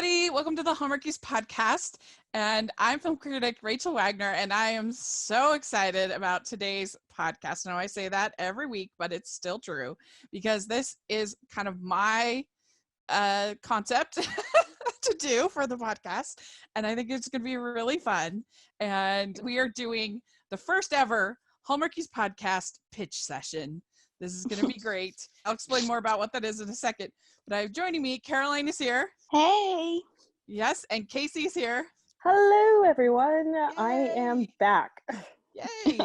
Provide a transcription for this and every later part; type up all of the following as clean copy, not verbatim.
everybody. Welcome to the Hallmarkies podcast. And I'm film critic Rachel Wagner, and I am so excited about today's podcast. Now, I say that every week, but it's still true because this is kind of my concept to do for the podcast. And I think it's going to be really fun. And we are doing the first ever Hallmarkies podcast pitch session. This is going to be great. I'll explain more about what that is in a second. But I have joining me, Caroline is here. Hey. Yes, and Kaycee is here. Hello, everyone. Yay. I am back. Yay.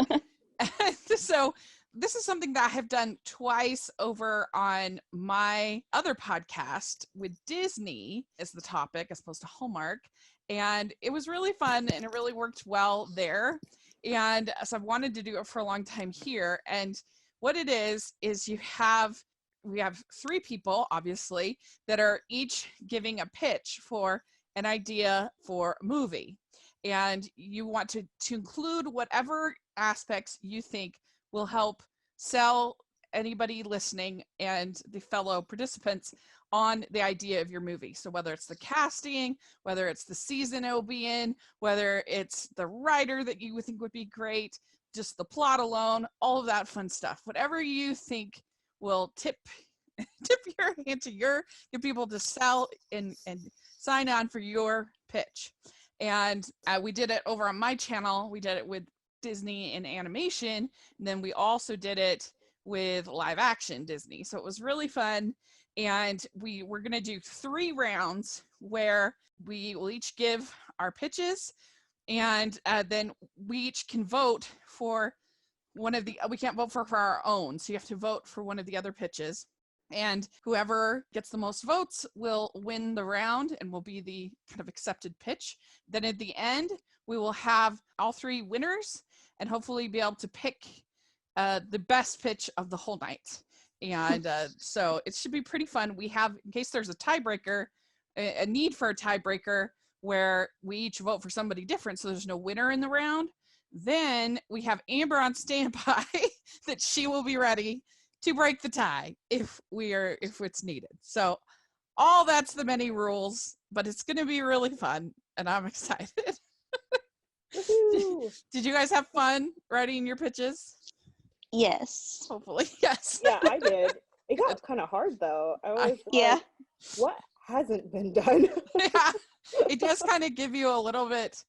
So this is something that I have done twice over on my other podcast with Disney as the topic as opposed to Hallmark. And it was really fun and it really worked well there. And so I've wanted to do it for a long time here. And what it is we have three people, obviously, that are each giving a pitch for an idea for a movie. And you want to include whatever aspects you think will help sell anybody listening and the fellow participants on the idea of your movie. So whether it's the casting, whether it's the season it'll be in, whether it's the writer that you would think would be great, just the plot alone, all of that fun stuff. Whatever you think will tip your hand to get people to sell and sign on for your pitch. And we did it over on my channel. We did it with Disney and animation. And then we also did it with live action Disney. So it was really fun. And we're going to do 3 rounds where we will each give our pitches. And then we each can vote for we can't vote for our own. So you have to vote for one of the other pitches. And whoever gets the most votes will win the round and will be the kind of accepted pitch. Then at the end, we will have all 3 winners and hopefully be able to pick the best pitch of the whole night. And so it should be pretty fun. We have, in case there's a tiebreaker, a need for a tiebreaker where we each vote for somebody different, so there's no winner in the round. Then we have Amber on standby that she will be ready to break the tie if it's needed. So all that's the many rules, but it's going to be really fun and I'm excited. Did you guys have fun writing your pitches? Yes. Hopefully, yes. Yeah, I did. It got kind of hard though. I was yeah. What hasn't been done? Yeah, it does kind of give you a little bit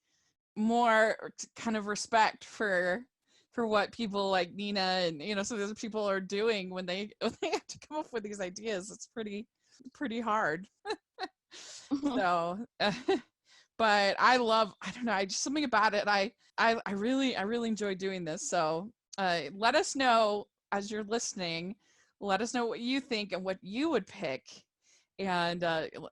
more kind of respect for what people like Nina and some of those people are doing when they have to come up with these ideas. It's pretty hard. So but I don't know, just something about it. I really enjoy doing this. So let us know as you're listening, let us know what you think and what you would pick, and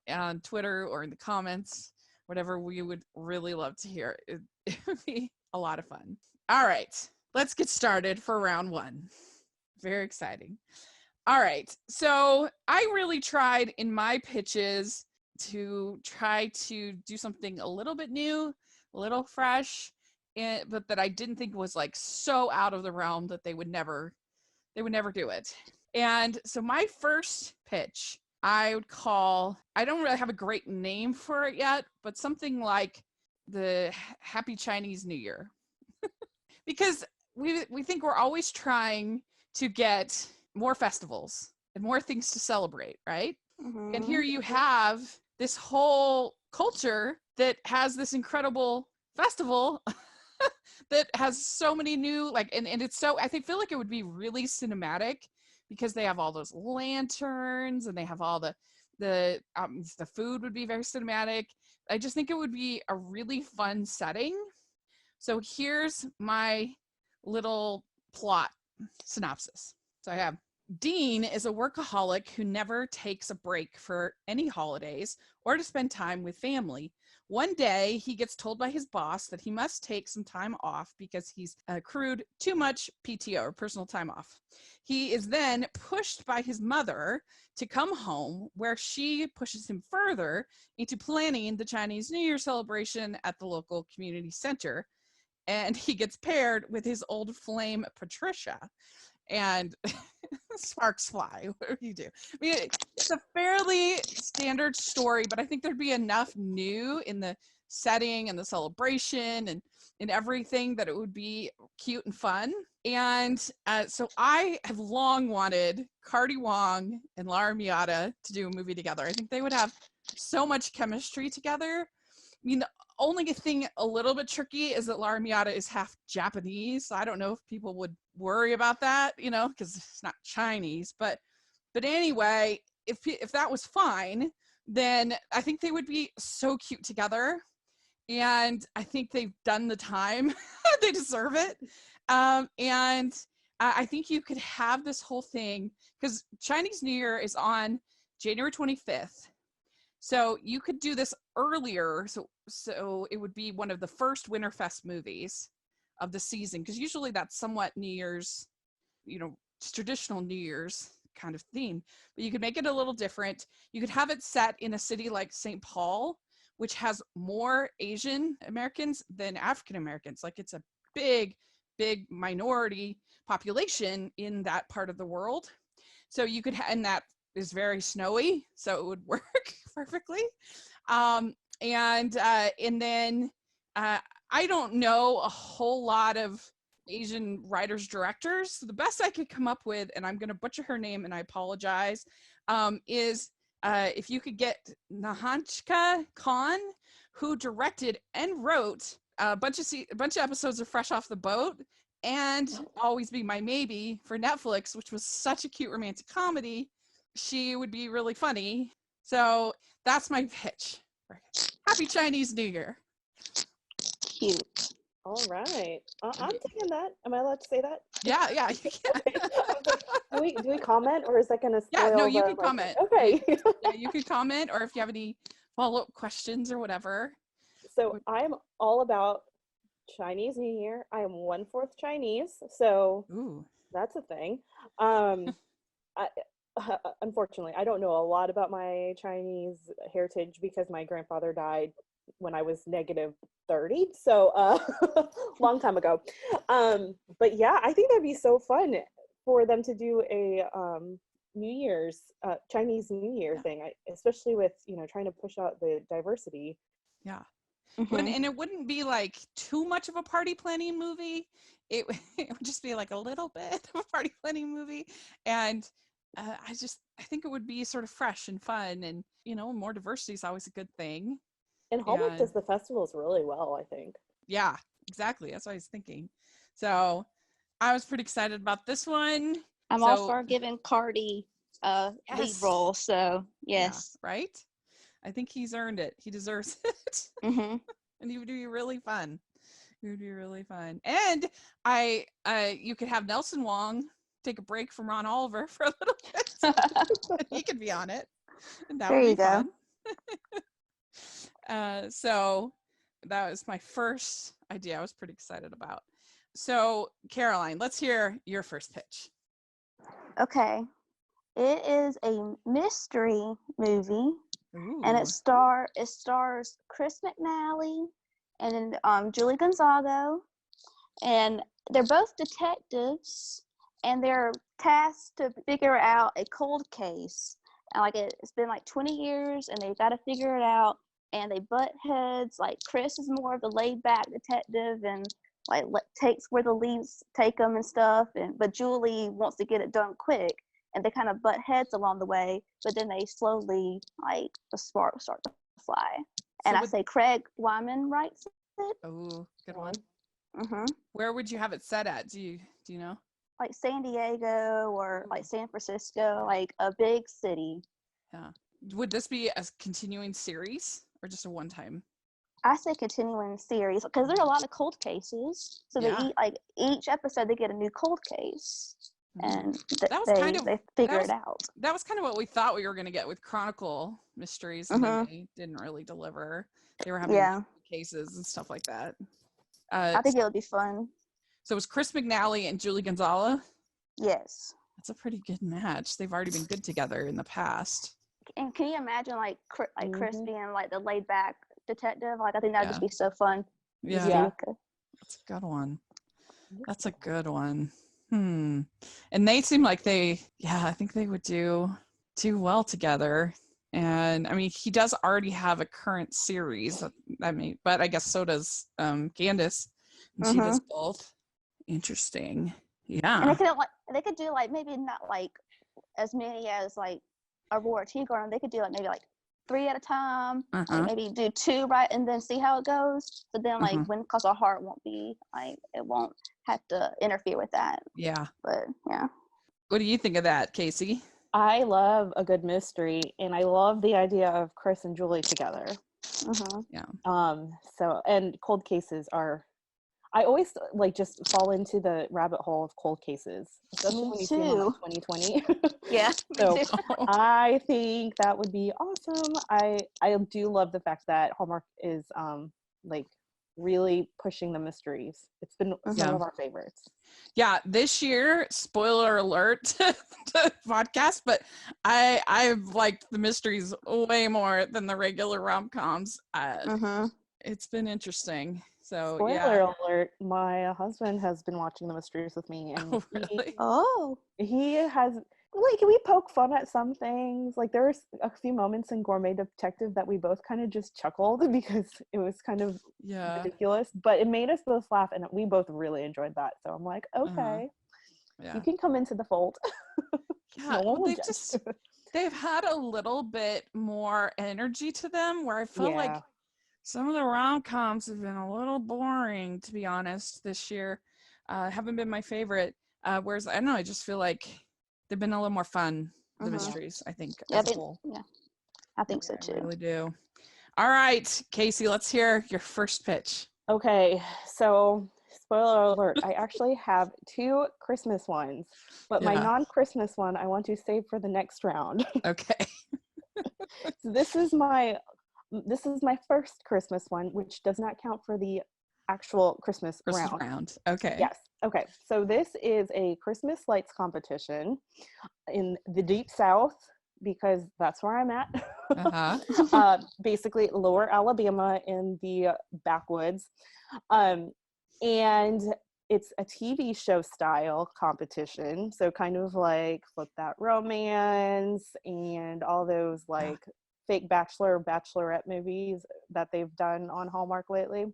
on Twitter or in the comments, whatever. We would really love to hear. It would be a lot of fun. All right, let's get started for round 1. Very exciting. All right, so I really tried in my pitches to try to do something a little bit new, a little fresh, but that I didn't think was like so out of the realm that they would never do it. And so my first pitch, I would call, I don't really have a great name for it yet, but something like the Happy Chinese New Year. Because we think we're always trying to get more festivals and more things to celebrate, right? Mm-hmm. And here you have this whole culture that has this incredible festival that has so many new, and it's so, I feel like it would be really cinematic because they have all those lanterns and they have all the food would be very cinematic. I just think it would be a really fun setting. So here's my little plot synopsis. So I have, Dean is a workaholic who never takes a break for any holidays or to spend time with family. One day, he gets told by his boss that he must take some time off because he's accrued too much PTO, or personal time off. He is then pushed by his mother to come home, where she pushes him further into planning the Chinese New Year celebration at the local community center. And he gets paired with his old flame, Patricia. And sparks fly. What do you do? I mean, it's a fairly standard story, but I think there'd be enough new in the setting and the celebration and everything that it would be cute and fun. And so I have long wanted Cardi Wong and Lara Miotta to do a movie together. I think they would have so much chemistry together. I mean, the only thing a little bit tricky is that Lara Miotta is half Japanese. So I don't know if people would worry about that, you know, because it's not Chinese. But anyway, if that was fine, then I think they would be so cute together. And I think they've done the time. They deserve it. And I think you could have this whole thing because Chinese New Year is on January 25th. So you could do this earlier. So it would be one of the first Winterfest movies of the season, because usually that's somewhat New Year's, you know, traditional New Year's kind of theme. But you could make it a little different. You could have it set in a city like St. Paul, which has more Asian Americans than African Americans. Like it's a big minority population in that part of the world. So you could, and that is very snowy, so it would work perfectly. And then I don't know a whole lot of Asian writers, directors. So the best I could come up with, and I'm going to butcher her name and I apologize, is if you could get Nahanchka Khan, who directed and wrote a bunch of episodes of Fresh Off the Boat and Always Be My Maybe for Netflix, which was such a cute romantic comedy. She would be really funny. So that's my pitch. Happy Chinese New Year. Cute. All right. I'm taking that. Am I allowed to say that? Yeah, you can. Okay. Do we comment, or is that going to spoil? Yeah, no, you can comment. Okay. Yeah, you can comment, or if you have any follow-up questions or whatever. So I'm all about Chinese New Year. I am 1/4 Chinese, so Ooh. that's a thing. Unfortunately, I don't know a lot about my Chinese heritage because my grandfather died when I was -30, so long time ago. But yeah, I think that'd be so fun for them to do a New Year's Chinese New Year thing, especially with, you know, trying to push out the diversity. Yeah. Mhm. And it wouldn't be like too much of a party planning movie. It would just be like a little bit of a party planning movie. And I think it would be sort of fresh and fun, and, you know, more diversity is always a good thing. And Hallmark And does the festivals really well, I think. yeah, exactly. That's what I was thinking. So I was pretty excited about this one. I'm all for giving Cardi lead Yes. role, so yes. Yeah, right? I think he's earned it. He deserves it. Mhm. And he would be really fun. It would be really fun. And you could have Nelson Wong take a break from Ron Oliver for a little bit. He could be on it. And that There would you be go. fun. So that was my first idea I was pretty excited about. So Caroline, let's hear your first pitch. Okay. It is a mystery movie. Ooh. And it stars Chris McNally and Julie Gonzago, and they're both detectives, and they're tasked to figure out a cold case. And like it's been like 20 years, and they've got to figure it out. And they butt heads. Like Chris is more of the laid-back detective, and like takes where the leads take them and stuff. But Julie wants to get it done quick. And they kind of butt heads along the way, but then they slowly, like, the sparks start to fly. And I say Craig Wyman writes it. Oh, good one. Mhm. Where would you have it set at? Do you know? Like San Diego or like San Francisco, like a big city. Yeah. Would this be a continuing series or just a one-time? I say continuing series because there's a lot of cold cases. So each episode they get a new cold case. And they figure it out. That was kind of what we thought we were going to get with Chronicle mysteries, and then they didn't really deliver. They were having cases and stuff like that. I think it would be fun. So it was Chris McNally and Julie Gonzalo? Yes. That's a pretty good match. They've already been good together in the past. And can you imagine like Chris being like the laid back detective? Like I think that'd just be so fun. Yeah. That's a good one. That's a good one. And they seem like I think they would do well together. And I mean, he does already have a current series. I mean, but I guess so does Candace, and she does both. Interesting. Yeah. And they could do like maybe not like as many as like Aurora Tigran. They could do like maybe like 3 at a time. Like maybe do 2 right, and then see how it goes. But then like when Cause Our Heart won't be like, it won't have to interfere with that. Yeah. But yeah. What do you think of that, Kaycee? I love a good mystery, and I love the idea of Chris and Julie together. Yeah. So, and cold cases are, I always like just fall into the rabbit hole of cold cases, especially when you see them on like 2020. Yeah. So I think that would be awesome. I do love the fact that Hallmark is like really pushing the mysteries. It's been some of our favorites. Yeah, this year, spoiler alert to the podcast, but I've liked the mysteries way more than the regular rom-coms. It's been interesting. So spoiler alert, my husband has been watching the mysteries with me, and he has, like, we poke fun at some things. Like, there's a few moments in Gourmet Detective that we both kind of just chuckled because it was kind of ridiculous, but it made us both laugh, and we both really enjoyed that. So I'm like, okay, you can come into the fold. They've had a little bit more energy to them, where I felt like some of the rom-coms have been a little boring, to be honest, this year. Haven't been my favorite. Whereas, I don't know, I just feel like they've been a little more fun, the mysteries, I think, as a whole. Yeah, I think so too. I really do. All right, Kaycee, let's hear your first pitch. Okay, so spoiler alert, I actually have 2 Christmas ones, but my non-Christmas one I want to save for the next round. Okay. So this is my first Christmas one, which does not count for the actual Christmas round. Okay. Yes. Okay. So this is a Christmas lights competition in the Deep South, because that's where I'm at. Basically Lower Alabama in the backwoods. And it's a TV show style competition. So kind of like Flip That Romance and all those like fake bachelorette movies that they've done on Hallmark lately.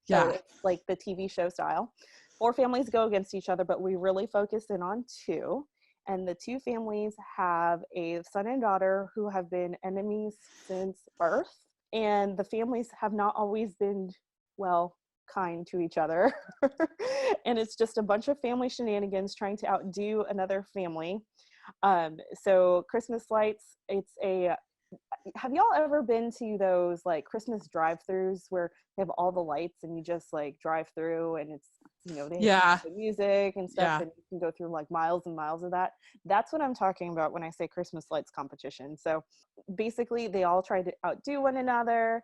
So it's like the TV show style. 4 families go against each other, but we really focus in on 2. And the 2 families have a son and daughter who have been enemies since birth. And the families have not always been, well, kind to each other. And it's just a bunch of family shenanigans trying to outdo another family. So Christmas lights, have y'all ever been to those like Christmas drive-throughs where they have all the lights and you just like drive through, and it's, they have the music and stuff, and you can go through like miles and miles of that? That's what I'm talking about when I say Christmas lights competition. So basically they all try to outdo one another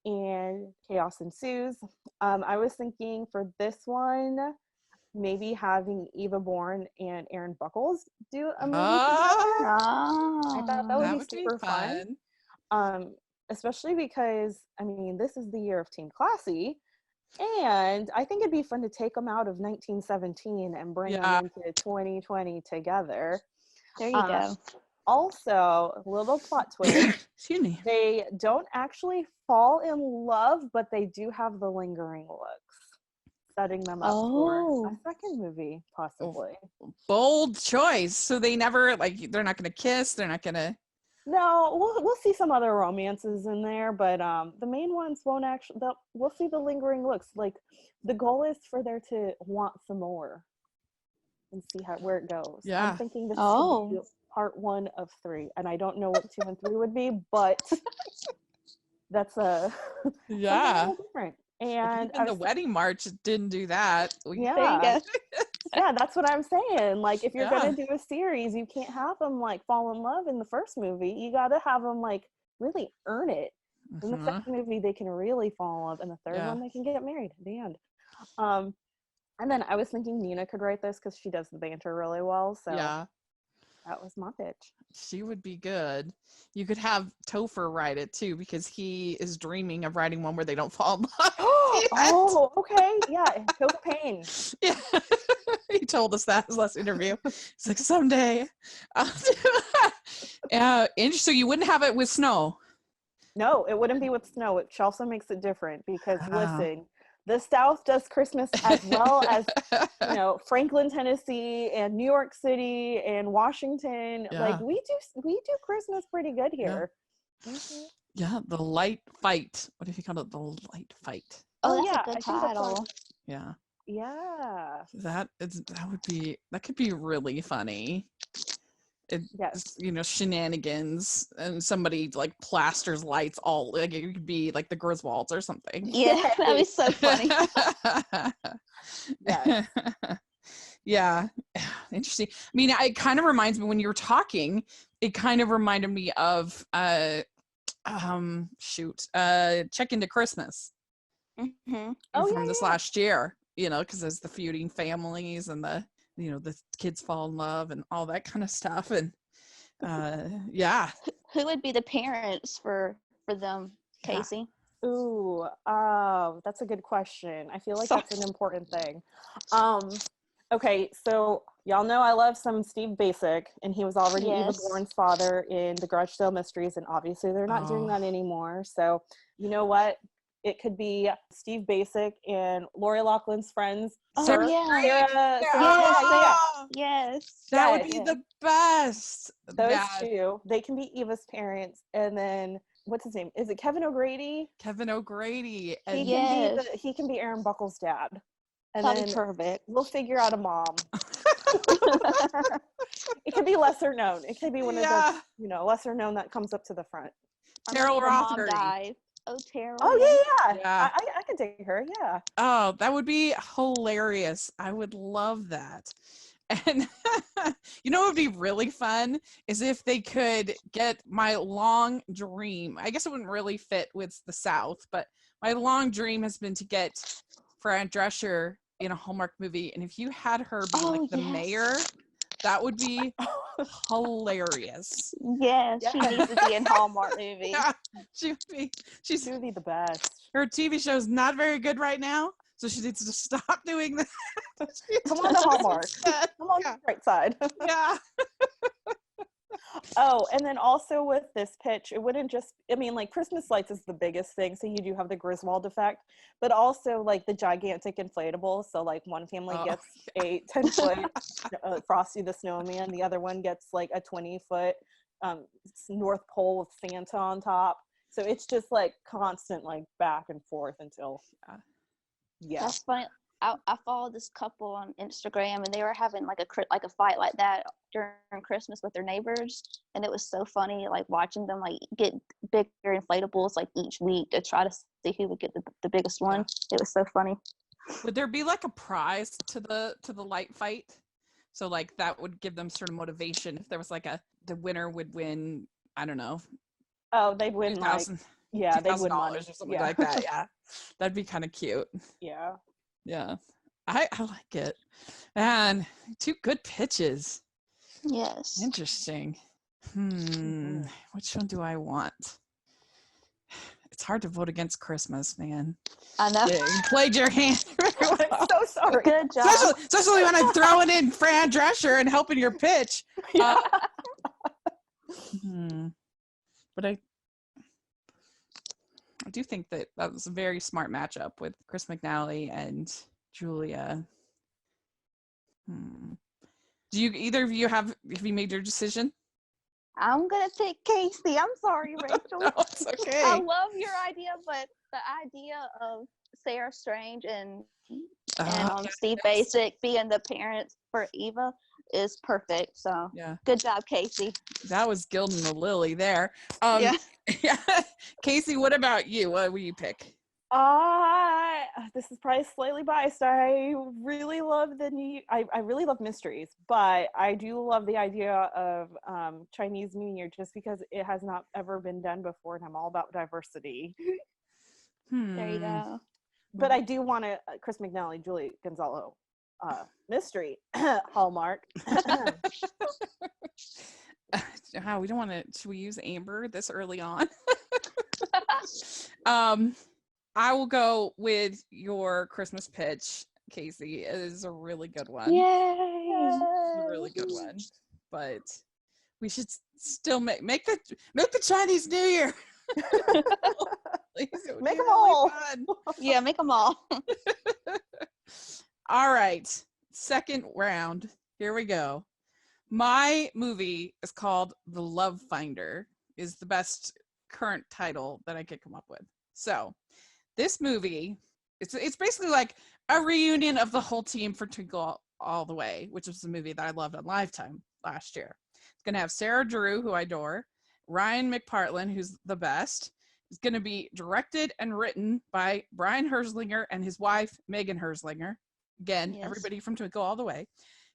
and chaos ensues. I was thinking for this one, maybe having Eva Bourne and Aaron Buckles do a movie together. I thought that would be super fun. Especially because, I mean, this is the year of Team Classy, and I think it'd be fun to take them out of 1917 and bring them into 2020 together. There you go. Also, a little plot twist. Excuse me. They don't actually fall in love, but they do have the lingering looks, setting them up for a second movie, possibly. Bold choice. So they never, they're not going to kiss. They're not going to. No, we'll see some other romances in there, but the main ones won't actually. We'll see the lingering looks. Like, the goal is for there to want some more, and see where it goes. Yeah. I'm thinking this could be part 1 of 3, and I don't know what 2 and 3 would be, but that's different. And the Wedding March didn't do that. Yeah, that's what I'm saying. Like, if you're gonna do a series, you can't have them like fall in love in the first movie. You got to have them like really earn it. In the second movie, they can really fall in love, and the third one, they can get married at the end. And then I was thinking Nina could write this because she does the banter really well. So that was my pitch. She would be good. You could have Topher write it too, because he is dreaming of writing one where they don't fall in love. Oh, okay. Yeah. Topher Payne. Yeah. He told us that his last interview. It's like someday. So you wouldn't have it with snow. No, it wouldn't be with snow, which also makes it different because Ah. listen, the South does Christmas as well as, you know, Franklin, Tennessee and New York City and Washington. Yeah. Like we do Christmas pretty good Yeah. here. Mhm. Yeah, the light fight. What if you call it the light fight? Oh, Oh that's yeah, a good I think that's title. Yeah. yeah. That could be really funny. Yes. You know, shenanigans, and somebody like plasters lights all, like it could be like the Griswolds or something. Yeah, that'd be so funny. Yes. Yeah. Interesting. I mean, it kind of reminds me, when you were talking, it kind of reminded me of Check Into Christmas Mm-hmm. Oh from yeah, this yeah. last year, you know, because there's the feuding families and the, you know, the kids fall in love and all that kind of stuff. And yeah. Who would be the parents for them, Yeah. Kaycee? Ooh, that's a good question. I feel like Sorry. that's an important thing. Okay, so y'all know I love some Steve Basic, and he was already Eva Yes. Bourne's father in the Garage Sale Mysteries, and obviously they're not doing Oh. that anymore. So you know what? It could be Steve Basic and Lori Loughlin's friends. Oh, Sarah yeah. Sarah, Yes. yeah. Yes. That would Yes. be the best. Those That two, they can be Eva's parents, and then what's his name? Is it Kevin O'Grady? Kevin O'Grady. He And Yes. he can be Aaron Buckles' dad, and That'd be then perfect. we'll figure out a mom. It could be lesser known. It could be one of Yeah. the, you know, lesser known that comes up to the front. Terrell The mom Rothbury. died. Oh, Terrell. Oh yeah. yeah. Yeah. I can take her. Yeah. Oh, that would be hilarious. I would love that. And you know what would be really fun is if they could get my long dream. I guess it wouldn't really fit with the South, but my long dream has been to get Fran Drescher in a Hallmark movie. And if you had her be like the yes. mayor, that would be hilarious. Yes, she Yeah. needs to be in Hallmark movie. Yeah, she would be. She would be the best. Her TV show is not very good right now, so she needs to stop doing that. Come on to Hallmark. Come on Yeah. to the right side. Yeah. Oh, and then also with this pitch, it wouldn't just, I mean, like Christmas lights is the biggest thing. So you do have the Griswold effect, but also like the gigantic inflatable. So like one family Oh, gets a 10-foot Frosty the Snowman. The other one gets like a 20-foot North Pole with Santa on top. So it's just like constant like back and forth until, yeah. That's funny. I followed this couple on Instagram, and they were having like a fight like that during Christmas with their neighbors, and it was so funny, like watching them like get bigger inflatables like each week to try to see who would get the biggest one. It was so funny. Would there be like a prize to the light fight? So like that would give them sort of motivation if there was like the winner would win, I don't know. Oh, they'd win like, yeah, they'd win money or something like that. Yeah. That'd be kind of cute. Yeah. Yeah. I like it. And two good pitches. Yes. Interesting. Which one do I want? It's hard to vote against Christmas, man. I know. Yeah, you played your hand. I'm so sorry. Good job. Especially when I'm throwing in Fran Drescher and helping your pitch. Yeah. But I do think that was a very smart matchup with Chris McNally and Julia. Do you either of you have you made your decision? I'm gonna pick Kaycee. I'm sorry, Rachel. No, it's okay. I love your idea, but the idea of Sarah Strange and Steve Basic being the parents for Eva is perfect. So yeah, good job, Kaycee. that was gilding the lily there. Yeah. Kaycee, what about you? What will you pick? This is probably slightly biased. I really love I really love mysteries, but I do love the idea of Chinese New Year just because it has not ever been done before, and I'm all about diversity. There you go. But I do want a Chris McNally, Julie Gonzalo mystery Hallmark. We don't want to. Should we use Amber this early on? I will go with your Christmas pitch Kaycee. It is a really good one. Yay! It's a really good one. But we should still make the Chinese New Year. Please, it would Make be them really all. fun. Yeah, make them all. All right, second round. Here we go. My movie is called The Love Finder, is the best current title that I could come up with. So this movie, it's basically like a reunion of the whole team for Twinkle All the Way, which was a movie that I loved on Lifetime last year. It's going to have Sarah Drew, who I adore, Ryan McPartlin, who's the best. It's going to be directed and written by Brian Herzlinger and his wife, Megan Herzlinger. Again, Yes. everybody from Twinkle All the Way.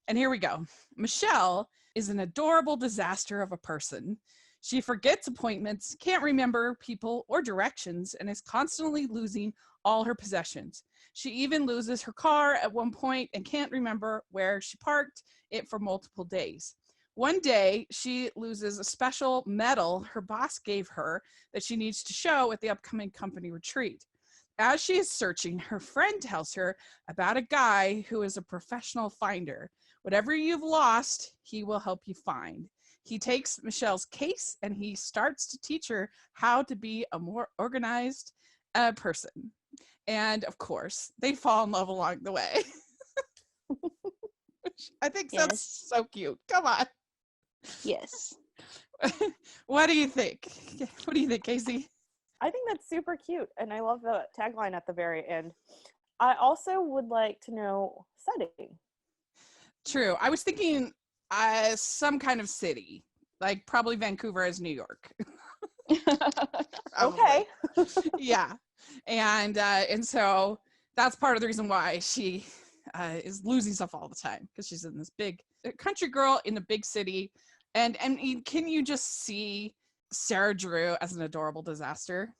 And here we go. Michelle is an adorable disaster of a person. She forgets appointments, can't remember people or directions, and is constantly losing all her possessions. She even loses her car at one point and can't remember where she parked it for multiple days. One day, she loses a special medal her boss gave her that she needs to show at the upcoming company retreat. As she is searching, her friend tells her about a guy who is a professional finder. Whatever you've lost, he will help you find. He takes Michelle's case and he starts to teach her how to be a more organized person. And of course, they fall in love along the way. I think that's so cute. Come on. Yes. What do you think? What do you think, Kaycee? I think that's super cute, and I love the tagline at the very end. I also would like to know setting. True. I was thinking some kind of city, like probably Vancouver as New York. Okay. Yeah. And so that's part of the reason why she is losing stuff all the time, because she's in this big country girl in a big city. And can you just see Sarah Drew as an adorable disaster?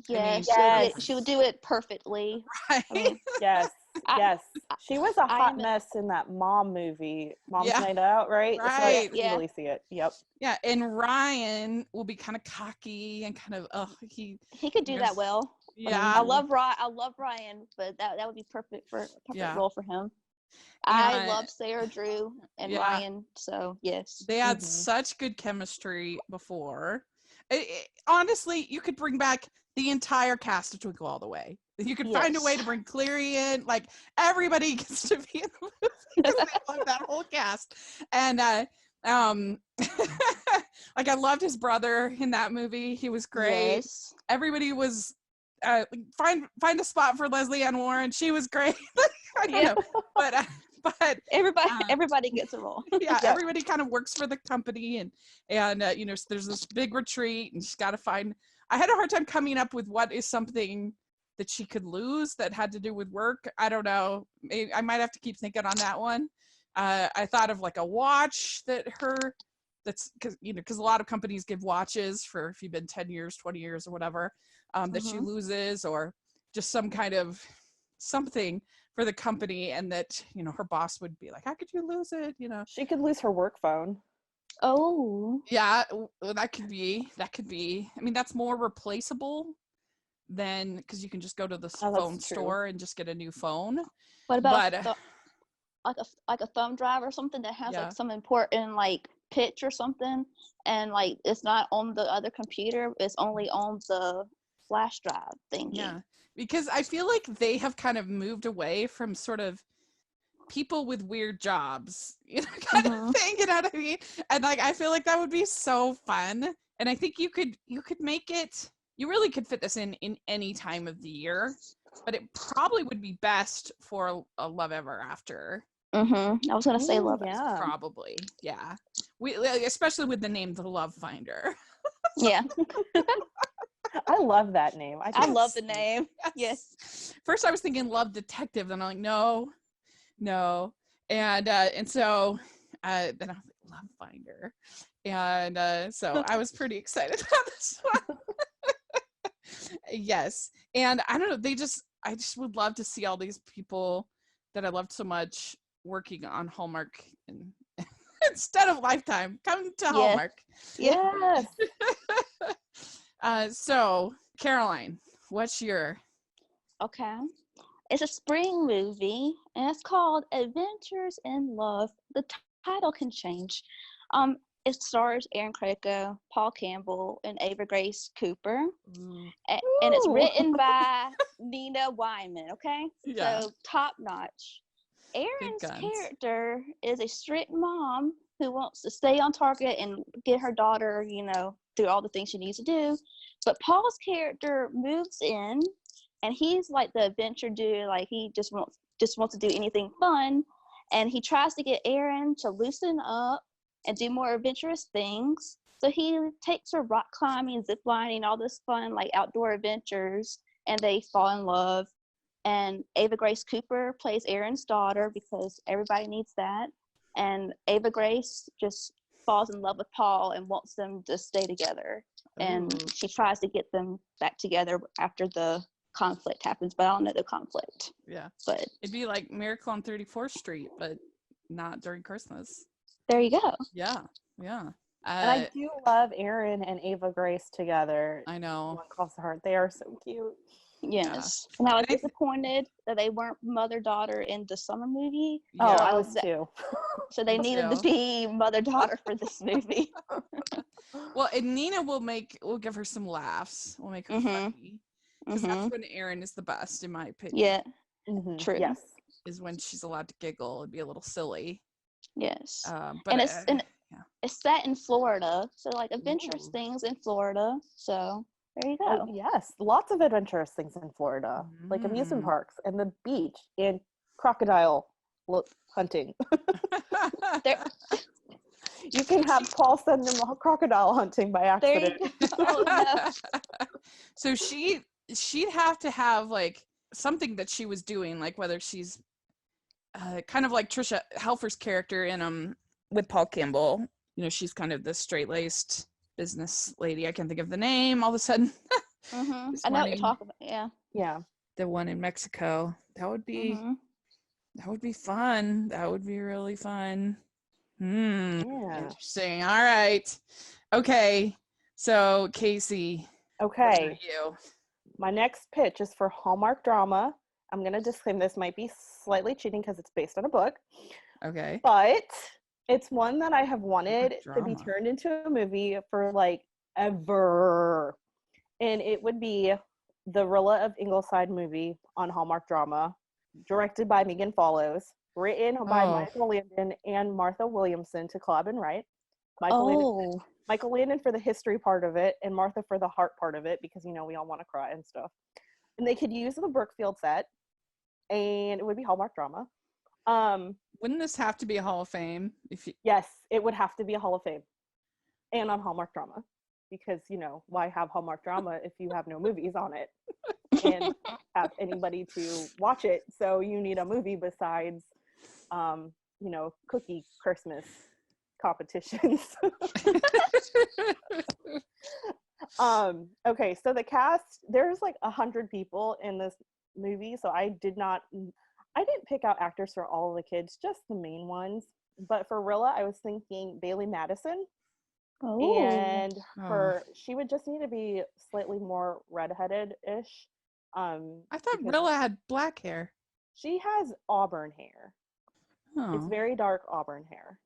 Yes, I mean, she would do it perfectly. Right? I mean, Yes. Yes. She was a hot I'm- mess in that mom movie, Mom's Yeah. Night Out, right? So I Right. can easily see it. Yep. Yeah. And Ryan will be kind of cocky and kind of, he could do that well. Yeah. I love Ryan, but that would be perfect role for him. I love Sarah Drew and Ryan, so yes. They had such good chemistry before. Honestly, you could bring back the entire cast of Twinkle All the Way. You could find a way to bring Cleary in. Like, everybody gets to be in the movie because I love that whole cast. And like, I loved his brother in that movie. He was great. Yes. Everybody was find a spot for Leslie Ann Warren. She was great. I don't know, but everybody gets a role. Yeah, everybody kind of works for the company, and there's this big retreat, and she's got to find. I had a hard time coming up with what is something that she could lose that had to do with work. I don't know. Maybe, I might have to keep thinking on that one. I thought of like a watch that's because a lot of companies give watches for if you've been 10 years, 20 years or whatever, that she loses, or just some kind of something for the company, and that her boss would be like, how could you lose it? She could lose her work phone. Oh yeah, that could be. I mean, that's more replaceable than, because you can just go to the phone store and just get a new phone. What about like a thumb drive or something that has like some important like pitch or something, and like it's not on the other computer, it's only on the flash drive thingy. Yeah, because I feel like they have kind of moved away from sort of people with weird jobs, kind of thing, you know what I mean? And like, I feel like that would be so fun. And I think you could make it, you really could fit this in any time of the year, but it probably would be best for a Love Ever After. I was gonna say Love. Yeah, probably. Yeah, we especially with the name The Love Finder. Yeah. I love that name. I love the name. Yes. First I was thinking Love Detective, then I'm like, no. And so then I was like, Love Finder. And so I was pretty excited about this one. Yes. And I don't know, I just would love to see all these people that I loved so much working on Hallmark and instead of Lifetime. Come to Hallmark. Yes. So Caroline, what's your? Okay. It's a spring movie, and it's called Adventures in Love. The title can change. It stars Aaron Krakow, Paul Campbell, and Ava Grace Cooper. And it's Ooh. written by Nina Wyman, okay? Yeah. So top notch. Big Erin's guns. character is a strict mom who wants to stay on target and get her daughter, do all the things she needs to do. But Paul's character moves in, and he's like the adventure dude. Like he just wants to do anything fun, and he tries to get Erin to loosen up and do more adventurous things. So he takes her rock climbing, zip lining, all this fun like outdoor adventures, and they fall in love. And Ava Grace Cooper plays Erin's daughter because everybody needs that. And Ava Grace just falls in love with Paul and wants them to stay together. And Ooh. she tries to get them back together after the conflict happens, but I don't know the conflict. Yeah. But It'd be like Miracle on 34th Street, but not during Christmas. there you go. Yeah. Yeah. And I do love Erin and Ava Grace together. I know. One Cross the Heart. They are so cute. Yes. And I was And I- disappointed that they weren't mother-daughter in the summer movie. Oh, Yeah. I was too. So they Me needed too. to be mother-daughter for this movie. Well, and Nina we'll give her some laughs. We'll make her Mhm. funny. Because that's when Erin is the best, in my opinion. Yeah, Mhm. true. Yes. Is when she's allowed to giggle and be a little silly. Yes. But And yeah. it's set in Florida, so like adventurous Ooh. things in Florida. So there you go. Oh, yes. Lots of adventurous things in Florida, like amusement Mhm. parks and the beach and crocodile hunting. There, You can have Paul send them crocodile hunting by there you accident. go. Oh, no. So she'd have to have like something that she was doing, like whether she's kind of like Trisha Helfer's character in with Paul Campbell. She's kind of the straight-laced business lady. I can't think of the name all of a sudden. Mhm. This I know what one you're talking about. Yeah. Yeah. The one in Mexico. That would be Mhm. fun. That would be really fun. Yeah. Interesting. All right. Okay. So Kaycee, what Okay. about you? My next pitch is for Hallmark drama. I'm going to disclaim this might be slightly cheating because it's based on a book, Okay. but it's one that I have wanted to be Drama. turned into a movie for like ever. And it would be the Rilla of Ingleside movie on Hallmark drama, directed by Megan Follows, written by Michael Landon and Martha Williamson to collab and write. Michael Landon for the history part of it, and Martha for the heart part of it, because we all want to cry and stuff. And they could use the Brookfield set, and it would be Hallmark drama. Wouldn't this have to be a Hall of Fame? Yes, it would have to be a Hall of Fame, and on Hallmark drama, because why have Hallmark drama if you have no movies on it and have anybody to watch it? So you need a movie besides, cookie Christmas competitions. Okay, so the cast, there's like 100 people in this movie, so I didn't pick out actors for all of the kids, just the main ones. But for Rilla, I was thinking Bailey Madison, and she would just need to be slightly more redheaded-ish. I thought Rilla had black hair. She has auburn hair. Oh. It's very dark auburn hair.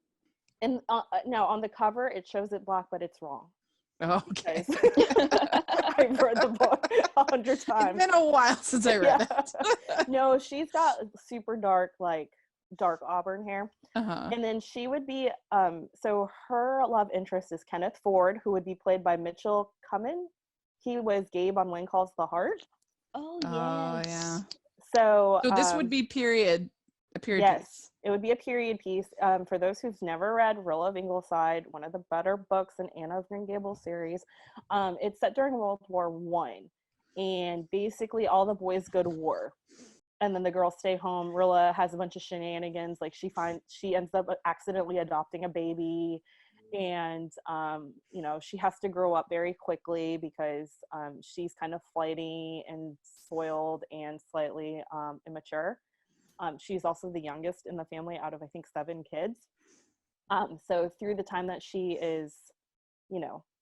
And now on the cover, it shows it black, but it's wrong. Okay. I've read the book 100 times. It's been a while since I read it. No, she's got super dark auburn hair. Uh-huh. And then she would be, so her love interest is Kenneth Ford, who would be played by Mitchell Cummin. He was Gabe on When Calls the Heart. Oh, yes. Oh, yeah. So this would be a period yes, piece. It would be a period piece. For those who've never read Rilla of Ingleside, one of the better books in Anne of Green Gables series, it's set during World War I, and basically all the boys go to war, and then the girls stay home. Rilla has a bunch of shenanigans. Like she ends up accidentally adopting a baby, and she has to grow up very quickly because she's kind of flighty and spoiled and slightly immature. She's also the youngest in the family out of, I think, 7 kids. So through the time that she is,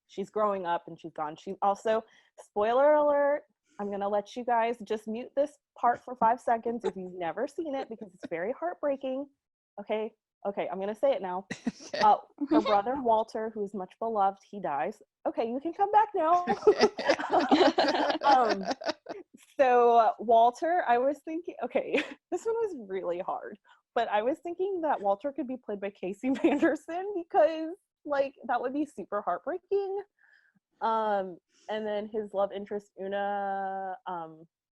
she's growing up and she's gone. She also, spoiler alert, I'm going to let you guys just mute this part for 5 seconds if you've never seen it, because it's very heartbreaking. Okay, I'm going to say it now. Her brother, Walter, who's much beloved, he dies. Okay, you can come back now. So Walter, I was thinking, okay, this one was really hard, but I was thinking that Walter could be played by Kaycee Manderson, because like that would be super heartbreaking. And then his love interest Una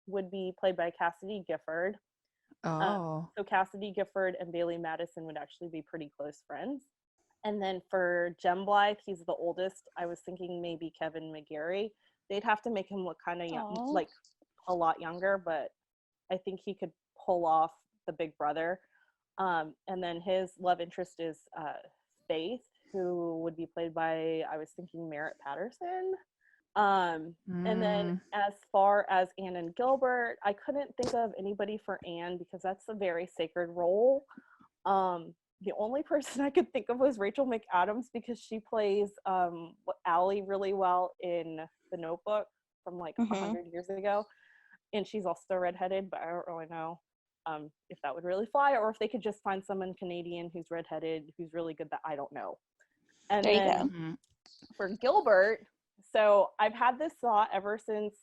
would be played by Cassidy Gifford. Oh. So Cassidy Gifford and Bailey Madison would actually be pretty close friends. And then for Jem Blythe, he's the oldest. I was thinking maybe Kevin McGarry. They'd have to make him look kind of young, like a lot younger, but I think he could pull off the big brother. And then his love interest is Faith, who would be played by, I was thinking, Merritt Patterson. And then as far as Anne and Gilbert, I couldn't think of anybody for Anne because that's a very sacred role. The only person I could think of was Rachel McAdams, because she plays Allie really well in The Notebook from like 100 years ago. And she's also redheaded, but I don't really know if that would really fly, or if they could just find someone Canadian who's redheaded, who's really good, that I don't know. And there then you go. For Gilbert, so I've had this thought ever since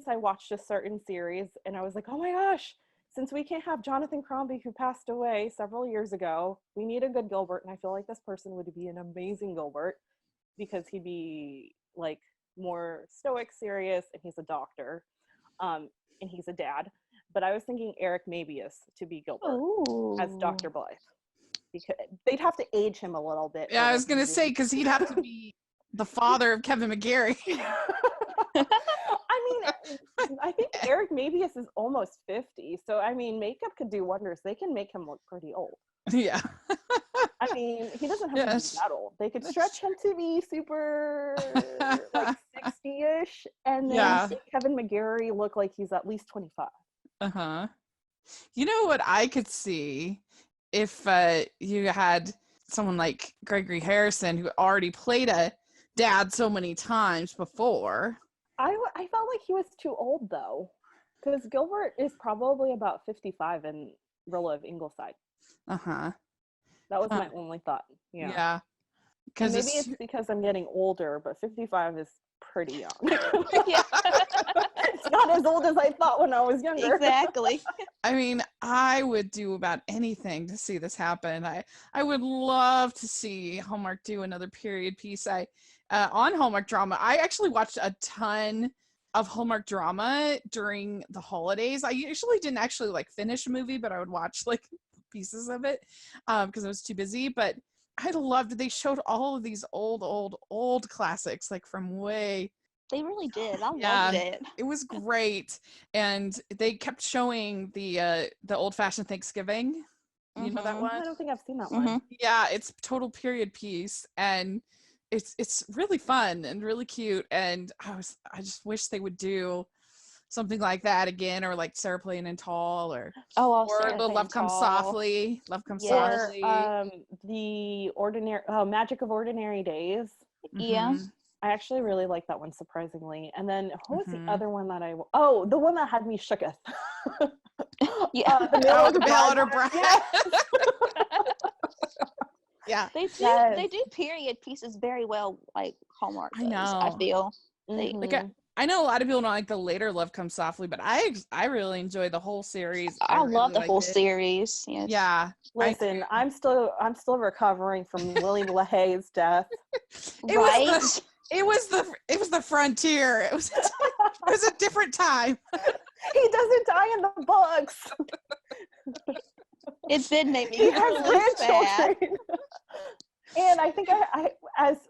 I watched a certain series, and I was like, oh my gosh, since we can't have Jonathan Crombie, who passed away several years ago, we need a good Gilbert. And I feel like this person would be an amazing Gilbert, because he'd be like more stoic, serious, and he's a doctor, and he's a dad. But I was thinking Eric Mabius to be Gilbert as Dr. Blythe, because they'd have to age him a little bit. Yeah, I was gonna say, because he'd have to be the father of Kevin McGarry. I mean, I think Eric Mabius is almost 50, so I mean, makeup could do wonders. They can make him look pretty old. Yeah. I mean, he doesn't have to be that old. They could stretch him to be super like 60-ish, and then make Kevin McGarry look like he's at least 25. You know what I could see if you had someone like Gregory Harrison, who already played a dad so many times before. I felt like he was too old though, because Gilbert is probably about 55 in Rilla of Ingleside. That was my only thought. Yeah. Because maybe it's because I'm getting older, but 55 is pretty young. It's not as old as I thought when I was younger. Exactly. I mean, I would do about anything to see this happen. I would love to see Hallmark do another period piece. On Hallmark drama, I actually watched a ton of Hallmark drama during the holidays. I usually didn't actually like finish a movie, but I would watch like pieces of it because I was too busy. But I loved, they showed all of these old classics, like from way. They really did. I loved it. It was great. And they kept showing the old-fashioned Thanksgiving. You know that one? I don't think I've seen that one. Yeah, it's total period piece, and it's really fun and really cute. And I just wish they would do something like that again, or like Sarah Playing in Tall, or the Love Comes Softly. Love Comes Softly. The Magic of Ordinary Days. Yeah. I actually really like that one, surprisingly. And then who was the other one that the one that had me shooketh. The Ballad of Bride. Yeah. They do period pieces very well, like Hallmark does, I feel. I know a lot of people don't like the later Love Comes Softly, but I really enjoy the whole series. I love the whole series. Yes. Yeah. Listen, I'm still recovering from Lily LaHaye's death. It was the frontier. It was a different time. He doesn't die in the books. It did make me he has grandchildren. sad. And I think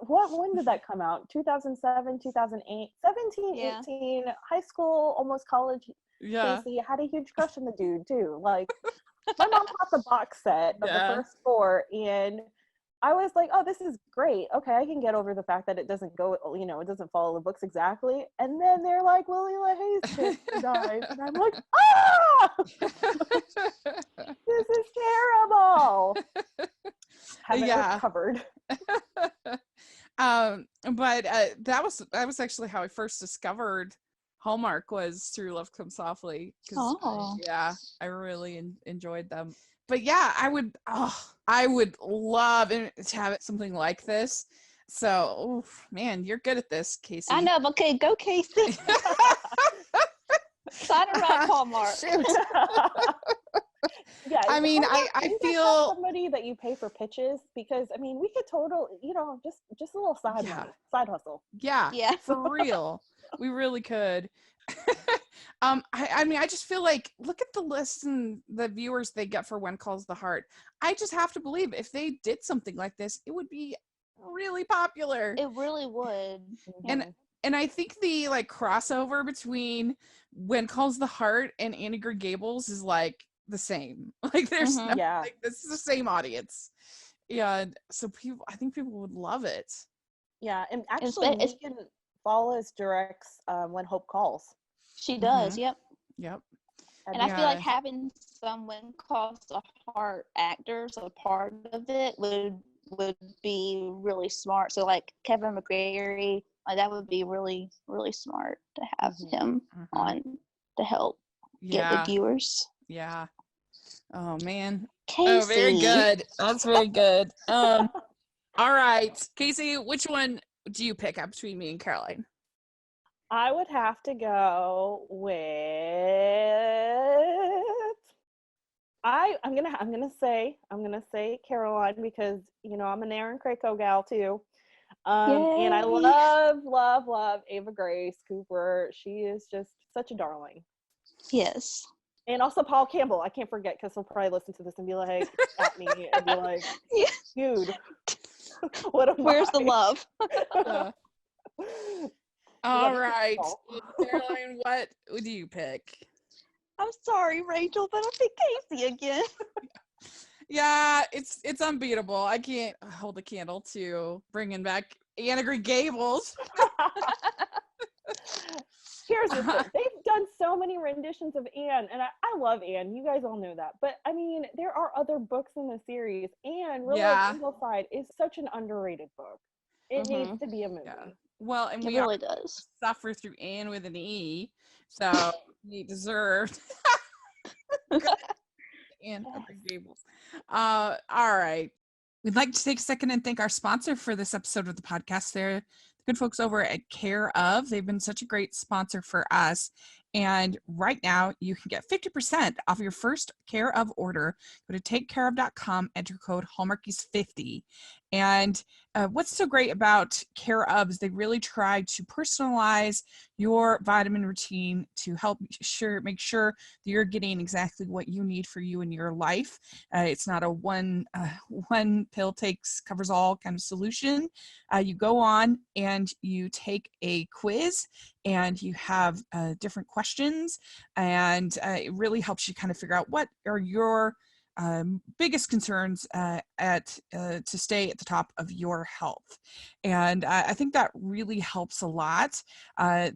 when did that come out? 2007, 2008, 17, 18, high school, almost college. Yeah. Kaycee had a huge crush on the dude too. Like, my mom bought the box set of the first 4, and I was like, oh, this is great. Okay, I can get over the fact that it doesn't go, it doesn't follow the books exactly. And then they're like, Lily LaHaye's kid dies. And I'm like, this is terrible. Haven't recovered. But that was actually how I first discovered Hallmark was Through Love Comes Softly. Oh. Yeah, I really enjoyed them. But yeah, I would love to have something like this. So, man, you're good at this, Kaycee. I know. Okay, go Kaycee. Sign her up, Hallmark. Shoot. Yeah, I mean, Hallmark, I you guys have feel somebody that you pay for pitches, because I mean, we could just a little side hustle. Yeah, Yeah. for real. We really could. I mean, I just feel like, look at the list and the viewers they get for When Calls the Heart. I just have to believe if they did something like this, it would be really popular. It really would. And I think the like crossover between When Calls the Heart and Annie Green Gables is like the same. Like there's no, like this is the same audience. Yeah, so I think people would love it. Yeah, and actually Megan Follis directs When Hope Calls. She does, yep. Yep. And I feel like having some When Calls the Heart actors a part of it would be really smart. So like Kevin McGarry, that would be really, really smart to have him on to help get the viewers. Yeah. Oh man. Kaycee. Oh, very good. That's very good. All right, Kaycee, which one do you pick up between me and Caroline? I would have to go with I'm gonna say Caroline, because I'm an Aaron Krakow gal too. And I love Ava Grace Cooper. She is just such a darling. Yes. And also Paul Campbell. I can't forget, because he'll probably listen to this and be like at me and be like, dude, where's the love? All right, Caroline, what would you pick? I'm sorry, Rachel, but I pick Kaycee again. Yeah, it's unbeatable. I can't hold a candle to bringing back Annie Green Gables. Here's the thing. They've done so many renditions of Anne, and I love Anne. You guys all know that. But, I mean, there are other books in the series, and Real Love Amplified is such an underrated book. It needs to be a movie. Yeah. Well, and it we really does suffer through Anne with an E, so he deserved Anne Green Gables. All right. We'd like to take a second and thank our sponsor for this episode of the podcast. They're the good folks over at Care Of. They've been such a great sponsor for us. And right now, you can get 50% off your first Care Of order. Go to takecareof.com, enter code Hallmarkies50. And what's so great about Care Of is they really try to personalize your vitamin routine to help make sure that you're getting exactly what you need for you in your life. It's not a one pill covers all kind of solution. You go on and you take a quiz, and you have different questions, and it really helps you kind of figure out what are your biggest concerns to stay at the top of your health. And I think that really helps a lot.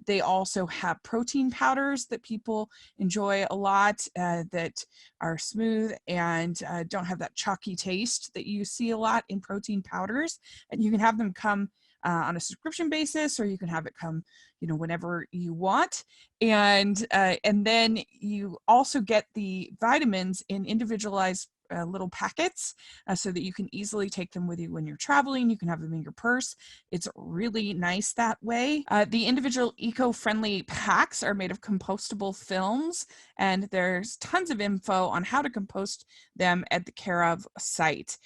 They also have protein powders that people enjoy a lot, that are smooth and don't have that chalky taste that you see a lot in protein powders. And you can have them come on a subscription basis, or you can have it come whenever you want. And then you also get the vitamins in individualized little packets, so that you can easily take them with you when you're traveling. You can have them in your purse. It's really nice that way. The individual eco-friendly packs are made of compostable films, and there's tons of info on how to compost them at the Care Of site.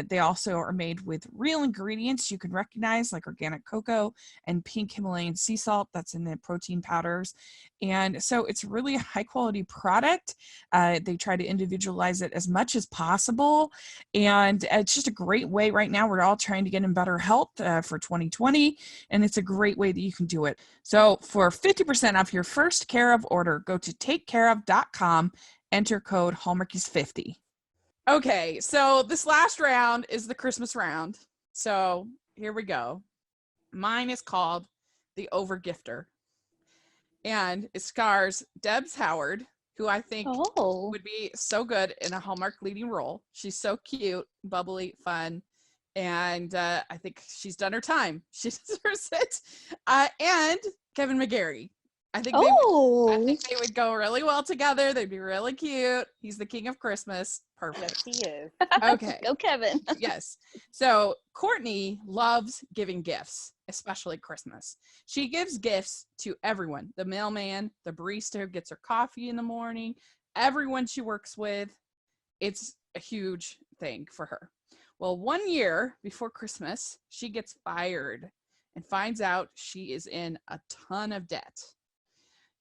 They also are made with real ingredients you can recognize, like organic cocoa and pink Himalayan sea salt that's in the protein powders. And so it's really a high quality product. They try to individualize it as much as possible. And it's just a great way right now. We're all trying to get in better health for 2020. And it's a great way that you can do it. So for 50% off your first Care Of order, go to takecareof.com, enter code Hallmarkies50. Okay, so this last round is the Christmas round. So here we go. Mine is called The Overgifter. And it stars Debs Howard, who I think would be so good in a Hallmark leading role. She's so cute, bubbly, fun, and I think she's done her time. She deserves it. And Kevin McGarry. I think Oh, they would go really well together. They'd be really cute. He's the king of Christmas. Perfect. Yes, he is. Okay. go Kevin. Yes. So Courtney loves giving gifts, especially Christmas. She gives gifts to everyone, the mailman, the barista who gets her coffee in the morning, everyone she works with. It's a huge thing for her. Well, one year before Christmas, she gets fired and finds out she is in a ton of debt.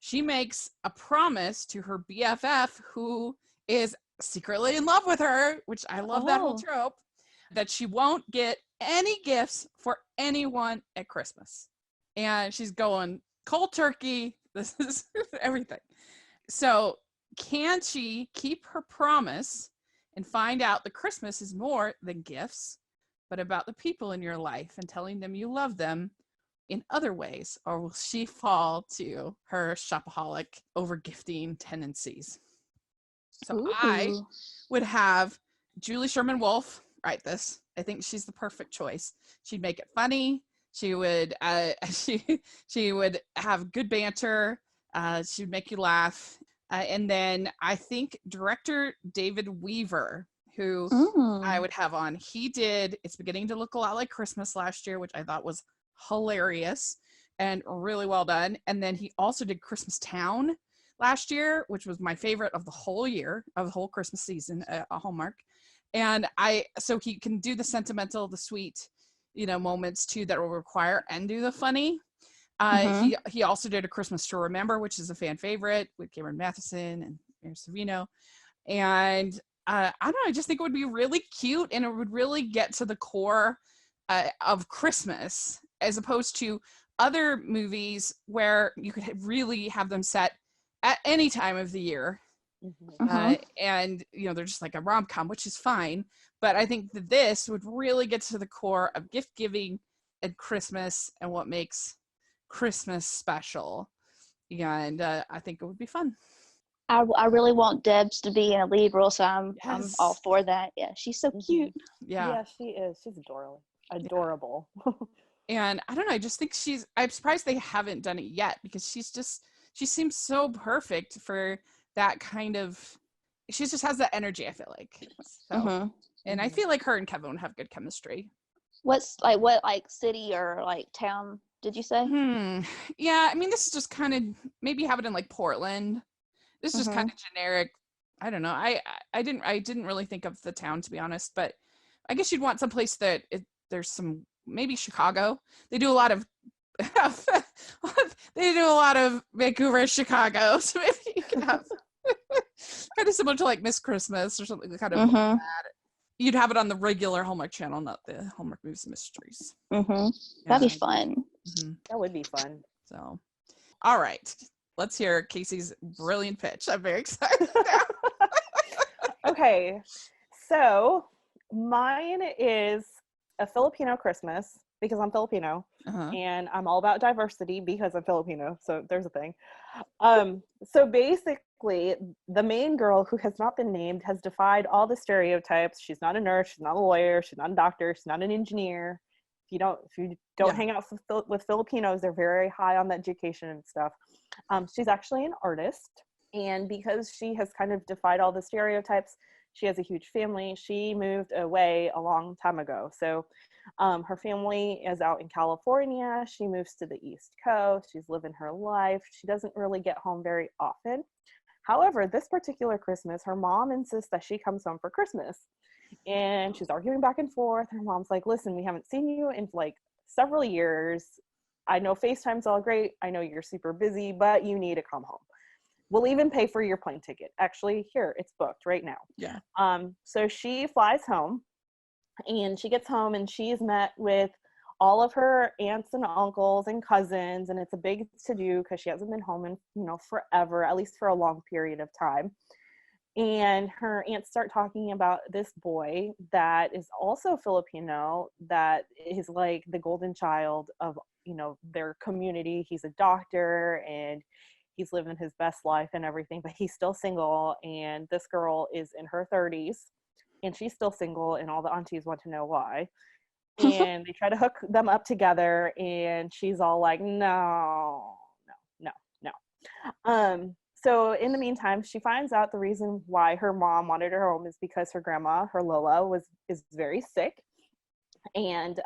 She makes a promise to her BFF, who is secretly in love with her, which I love that whole Oh. trope, that she won't get any gifts for anyone at Christmas. And she's going cold turkey. This is everything. So, can she keep her promise and find out that Christmas is more than gifts, but about the people in your life and telling them you love them in other ways, or will she fall to her shopaholic over gifting tendencies? So I Ooh. would have Julie Sherman Wolfe write this. I think she's the perfect choice. She'd make it funny. She would she would have good banter. She'd make you laugh. And then I think director David Weaver, who I would have on, he did It's Beginning to Look a Lot Like Christmas last year, which I thought was hilarious and really well done. And then he also did Christmas Town last year, which was my favorite of the whole year, of the whole Christmas season at Hallmark. And so he can do the sentimental, the sweet, moments too that will require and do the funny. He also did A Christmas to Remember, which is a fan favorite with Cameron Matheson and Mary Sorvino. And I don't know, I just think it would be really cute, and it would really get to the core of Christmas, as opposed to other movies where you could really have them set at any time of the year. And they're just like a rom-com, which is fine, but I think that this would really get to the core of gift giving and Christmas and what makes Christmas special. And I think it would be fun. I really want Debs to be in a lead role, so I'm all Yes. for that. Yeah, she's so cute. Yeah. She is. She's adorable. And I don't know, I just think I'm surprised they haven't done it yet, because she seems so perfect for that kind of, she just has that energy, I feel like. So, and I feel like her and Kevin would have good chemistry. What city or like town did you say? Yeah, I mean, this is just kind of, maybe have it in like Portland. This is just kind of generic. I don't know. I didn't really think of the town, to be honest, but I guess you'd want someplace that there's some, maybe Chicago. They do a lot of Vancouver, Chicago, so maybe you can have kind of similar to like Miss Christmas or something kind of like that. You'd have it on the regular Hallmark channel, not the Hallmark Movies and Mysteries. That'd be fun. That would be fun. So, all right, let's hear Kaycee's brilliant pitch. I'm very excited. Okay, so mine is a Filipino Christmas, because I'm Filipino, and I'm all about diversity because I'm Filipino, so there's a thing. So basically, the main girl, who has not been named, has defied all the stereotypes. She's not a nurse, she's not a lawyer, she's not a doctor, she's not an engineer. If you don't hang out with Filipinos, they're very high on the education and stuff. She's actually an artist, and because she has kind of defied all the stereotypes, she has a huge family. She moved away a long time ago. So her family is out in California. She moves to the East Coast. She's living her life. She doesn't really get home very often. However, this particular Christmas, her mom insists that she comes home for Christmas. And she's arguing back and forth. Her mom's like, listen, we haven't seen you in like several years. I know FaceTime's all great. I know you're super busy, but you need to come home. We'll even pay for your plane ticket. Actually, here, it's booked right now. Yeah. So she flies home, and she gets home, and she's met with all of her aunts and uncles and cousins, and it's a big to-do because she hasn't been home in, forever, at least for a long period of time. And her aunts start talking about this boy that is also Filipino, that is like the golden child of, their community. He's a doctor, and he's living his best life and everything, but he's still single. And this girl is in her 30s, and she's still single, and all the aunties want to know why. And they try to hook them up together, and she's all like, no. So in the meantime, she finds out the reason why her mom wanted her home is because her grandma, her Lola, is very sick, and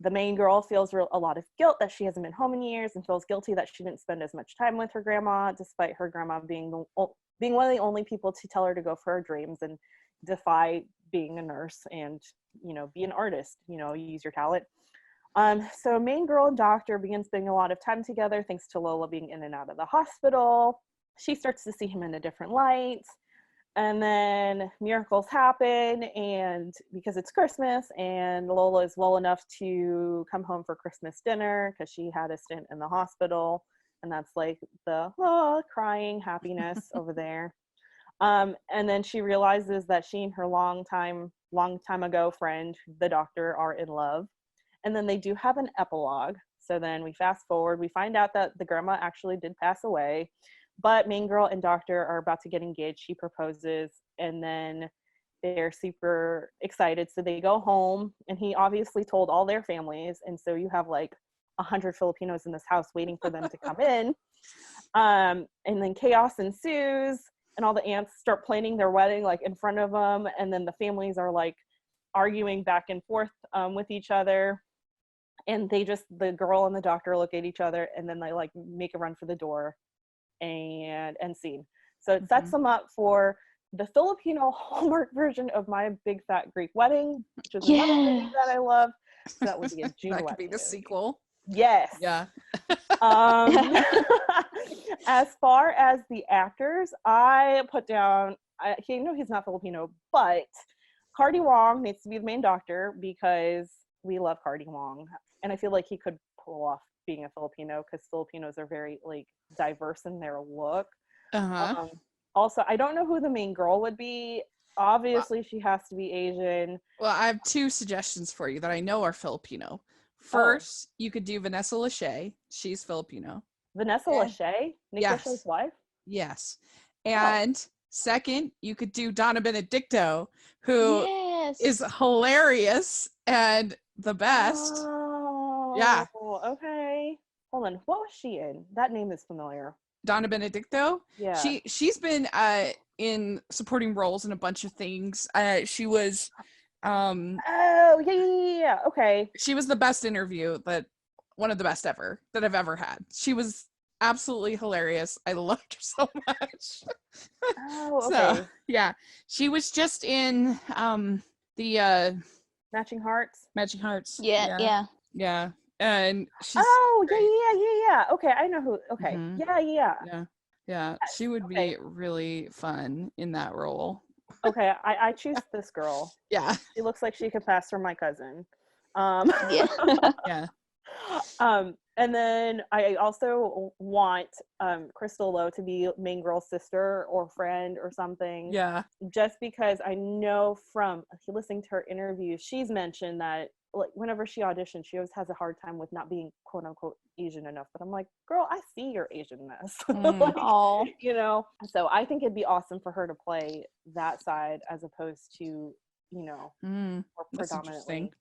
the main girl feels a lot of guilt that she hasn't been home in years, and feels guilty that she didn't spend as much time with her grandma, despite her grandma being one of the only people to tell her to go for her dreams and defy being a nurse and be an artist. Use your talent. So main girl and doctor begin spending a lot of time together thanks to Lola being in and out of the hospital. She starts to see him in a different light. And then miracles happen, and because it's Christmas and Lola is well enough to come home for Christmas dinner because she had a stint in the hospital, and that's like the crying happiness over there. And then she realizes that she and her long time ago friend, the doctor, are in love. And then they do have an epilogue. So then we fast forward, we find out that the grandma actually did pass away. But main girl and doctor are about to get engaged. She proposes, and then they're super excited. So they go home, and he obviously told all their families. And so you have like 100 Filipinos in this house waiting for them to come in. And then chaos ensues, and all the aunts start planning their wedding like in front of them. And then the families are like arguing back and forth with each other. And the girl and the doctor look at each other, and then they like make a run for the door. And end scene. So it sets them up for the Filipino Hallmark version of My Big Fat Greek Wedding, which is another movie that I love. So that would be a June That could be the movie. sequel. Yes. Yeah. As far as the actors, I put down, he's not Filipino, but Cardi Wong needs to be the main doctor because we love Cardi Wong. And I feel like he could pull off being a Filipino because Filipinos are very like diverse in their look. Also, I don't know who the main girl would be. Obviously, she has to be Asian. Well, I have two suggestions for you that I know are Filipino. First, you could do Vanessa Lachey. She's Filipino. Vanessa Lachey? Nick Yes. Lachey's wife? Yes. And second, you could do Donna Benedicto, who is hilarious and the best. Yeah. Okay. Hold on. What was she in? That name is familiar. Donna Benedicto? Yeah. She's been in supporting roles in a bunch of things. She was yeah. Okay. She was the best interview, one of the best ever that I've ever had. She was absolutely hilarious. I loved her so much. Okay. So, yeah. She was just in the Matching Hearts. Yeah. And she's yeah. Okay, I know who. Okay. Yeah. She would be really fun in that role. Okay, I choose this girl. Yeah. She looks like she could pass for my cousin. Yeah. And then I also want Crystal Lowe to be main girl's sister or friend or something. Yeah. Just because I know from listening to her interviews, she's mentioned that like whenever she auditions, she always has a hard time with not being quote unquote Asian enough. But I'm like, girl, I see your Asianness. So I think it'd be awesome for her to play that side as opposed to, more predominantly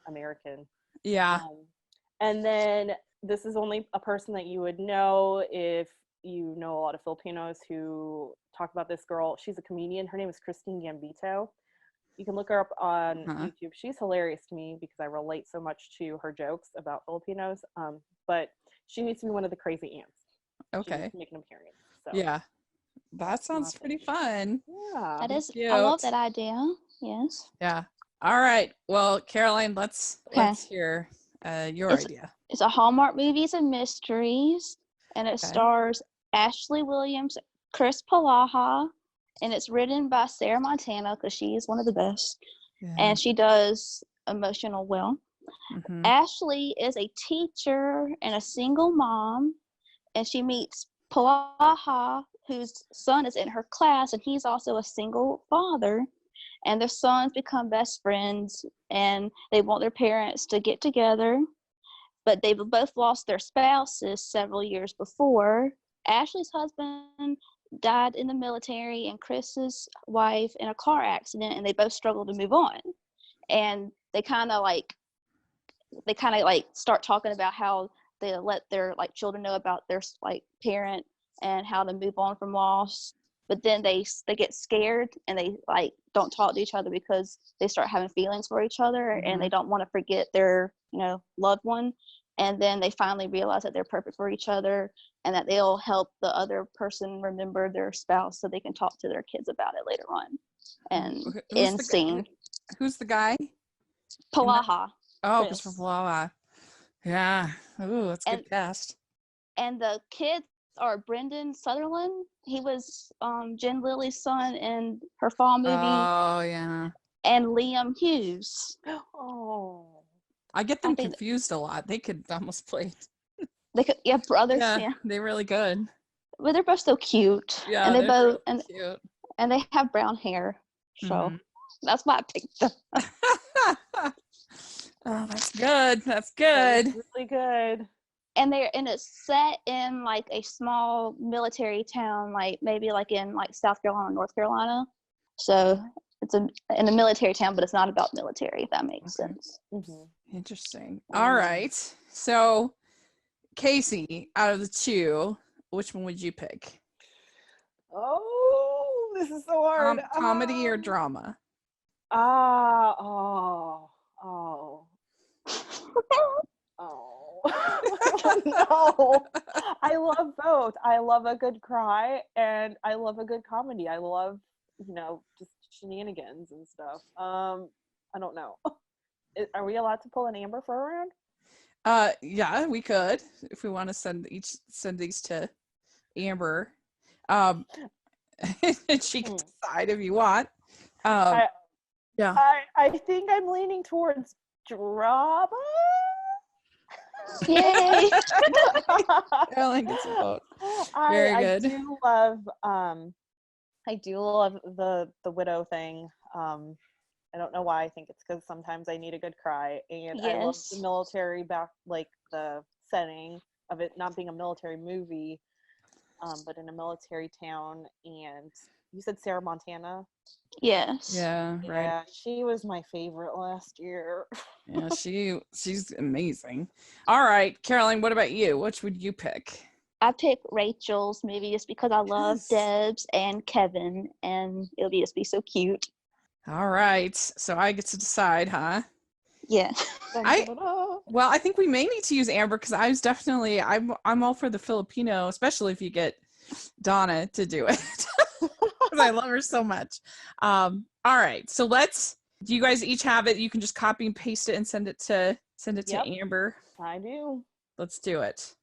American. Yeah. And then this is only a person that you would know if you know a lot of Filipinos who talk about this girl. She's a comedian. Her name is Christine Gambito. You can look her up on YouTube. She's hilarious to me because I relate so much to her jokes about Filipinos. But she needs to be one of the crazy aunts. Okay. She needs to make an appearance. So. Yeah. That sounds pretty fun. Yeah. That is cute. I love that idea. Yes. Yeah. All right. Well, Caroline, let's hear your idea. It's a Hallmark Movies and Mysteries, and it stars Ashley Williams, Chris Palaha, and it's written by Sarah Montana because she's one of the best, and she does emotional well. Ashley is a teacher and a single mom, and she meets Palaha, whose son is in her class, and he's also a single father. And their sons become best friends, and they want their parents to get together. But they've both lost their spouses several years before. Ashley's husband died in the military, and Chris's wife in a car accident, and they both struggle to move on. And they kind of start talking about how they let their children know about their parent and how to move on from loss. But then they get scared and they like don't talk to each other because they start having feelings for each other and they don't want to forget their loved one. And then they finally realize that they're perfect for each other and that they'll help the other person remember their spouse so they can talk to their kids about it later on. And end scene. Who's the guy? Palaha. Oh, Christopher Palaha. Yeah. Ooh, that's a good cast. And the kids are Brendan Sutherland. He was Jen Lilly's son in her fall movie. Oh, yeah. And Liam Hughes. Oh. I get them confused a lot. They could almost play. They could, brothers. Yeah, they're really good. But they're both so cute. Yeah, and they both really cute. And they have brown hair. So that's why I picked them. Oh, that's good. That's good. That is really good. And it's set in like a small military town, like maybe like in like South Carolina, North Carolina. So it's in a military town, but it's not about military, if that makes sense. Mm-hmm. Interesting. All right. So, Kaycee, out of the two, which one would you pick? Oh, this is so hard. Comedy or drama? Oh. No. I love both. I love a good cry and I love a good comedy. I love, just shenanigans and stuff. I don't know. Are we allowed to pull an Amber for a round? Yeah, we could if we want to send these to Amber. And she can decide if you want. I think I'm leaning towards drama. Yay! Caroline gets a vote. Very good. I do love the widow thing. I don't know why. I think it's because sometimes I need a good cry, and I love the military like the setting of it not being a military movie, but in a military town. And you said Sarah Montana? Yes. Yeah, right. Yeah, she was my favorite last year. Yeah, she's amazing. All right, Caroline, what about you? Which would you pick? I pick Rachel's movie just because I love Debs and Kevin, and it'll just be so cute. All right, so I get to decide, huh? Yeah. I think we may need to use Amber because I'm all for the Filipino, especially if you get Donna to do it. Because I love her so much. All right, so do you guys each have it? You can just copy and paste it and send it to Amber. I do. Let's do it.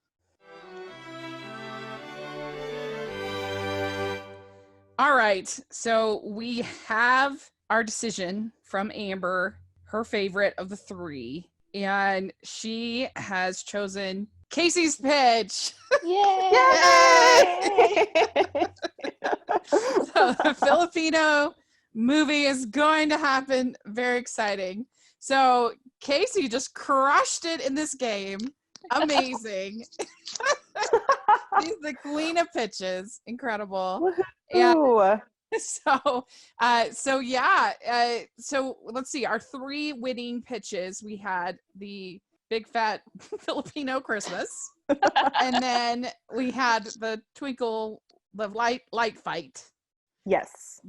All right, so we have our decision from Amber, her favorite of the three, and she has chosen Kaycee's pitch. Yay! So the Filipino movie is going to happen. Very exciting. So Kaycee just crushed it in this game. Amazing. She's the queen of pitches. Incredible. Yeah. So let's see. Our three winning pitches. We had the big fat Filipino Christmas, and then we had the twinkle, the light fight. Yes,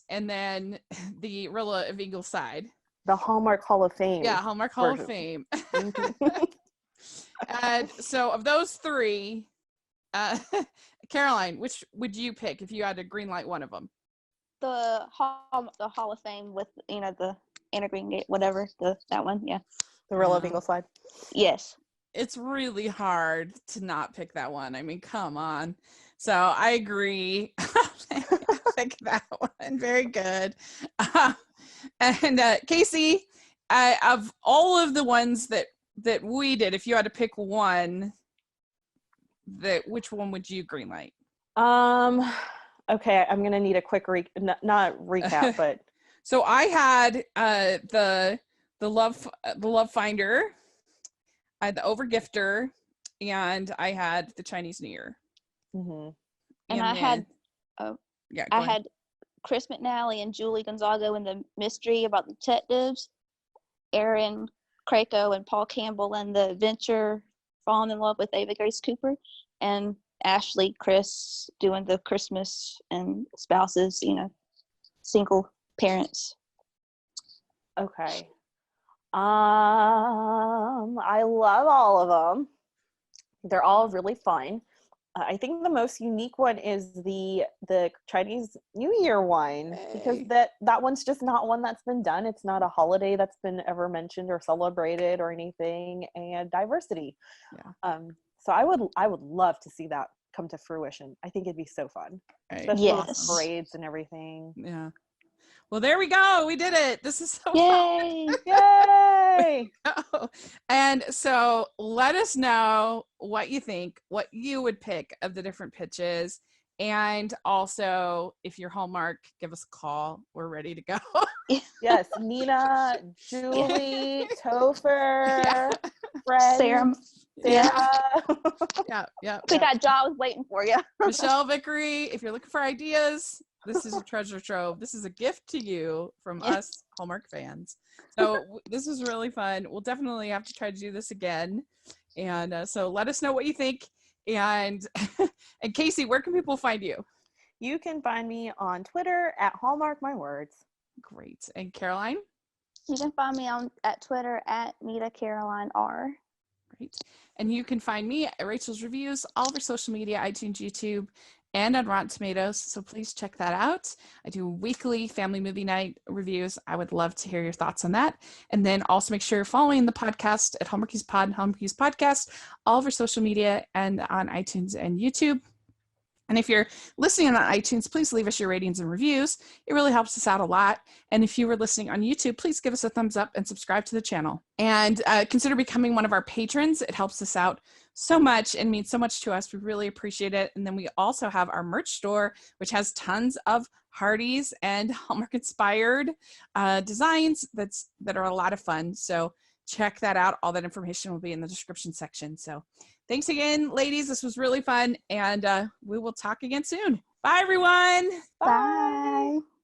and then the Rilla of Ingleside. The Hallmark Hall of Fame. Yeah, Hallmark Hall of Fame. And so of those three, Caroline, which would you pick if you had to green light one of them? The Hall of Fame with the Anna Green Gate, whatever, that one, yeah. The Rilla of Ingleside. Yes. It's really hard to not pick that one. I mean, come on. So I agree. Pick that one. Very good. And Kaycee, of all of the ones that we did, if you had to pick one, which one would you green light? Okay, I'm gonna need a quick not recap, but so I had the Love Finder, I had the Overgifter, and I had the Chinese New Year. Mm-hmm. And I had Chris McNally and Julie Gonzago in the mystery about the detectives, Aaron Krakow and Paul Campbell and the adventure falling in love with Ava Grace Cooper, and Ashley, Chris doing the Christmas, and spouses, single parents. Okay. I love all of them. They're all really fun. I think the most unique one is the Chinese New Year one, because that one's just not one that's been done. It's not a holiday that's been ever mentioned or celebrated or anything, and diversity. Yeah. So I would love to see that come to fruition. I think it'd be so fun, Right. especially Yes. with parades and everything. Yeah. Well, there we go. We did it. This is so Yay! Yay! fun. And so let us know what you think, what you would pick of the different pitches. And also, if you're Hallmark, give us a call. We're ready to go. Yes, Nina, Julie, Topher, Yeah. Fred, Sarah. Yeah. We got jobs waiting for you. Michelle Vickery, if you're looking for ideas, this is a treasure trove. This is a gift to you from us Hallmark fans. So this was really fun. We'll definitely have to try to do this again. And so let us know what you think. And and Kaycee, where can people find you? You can find me on Twitter at Hallmark My Words. Great. And Caroline? You can find me at Twitter at Nita Caroline R. Great. And you can find me at Rachel's Reviews, all over social media, iTunes, YouTube, and on Rotten Tomatoes. So please check that out. I do weekly family movie night reviews. I would love to hear your thoughts on that. And then also make sure you're following the podcast at Hallmarkies Pod and Hallmarkies Podcast, all over social media and on iTunes and YouTube. And if you're listening on iTunes, please leave us your ratings and reviews. It really helps us out a lot. And if you were listening on YouTube, please give us a thumbs up and subscribe to the channel. And consider becoming one of our patrons. It helps us out so much and means so much to us. We really appreciate it. And then we also have our merch store, which has tons of Hardee's and Hallmark-inspired designs that are a lot of fun. So check that out. All that information will be in the description section. So thanks again, ladies. This was really fun. And we will talk again soon. Bye, everyone. Bye.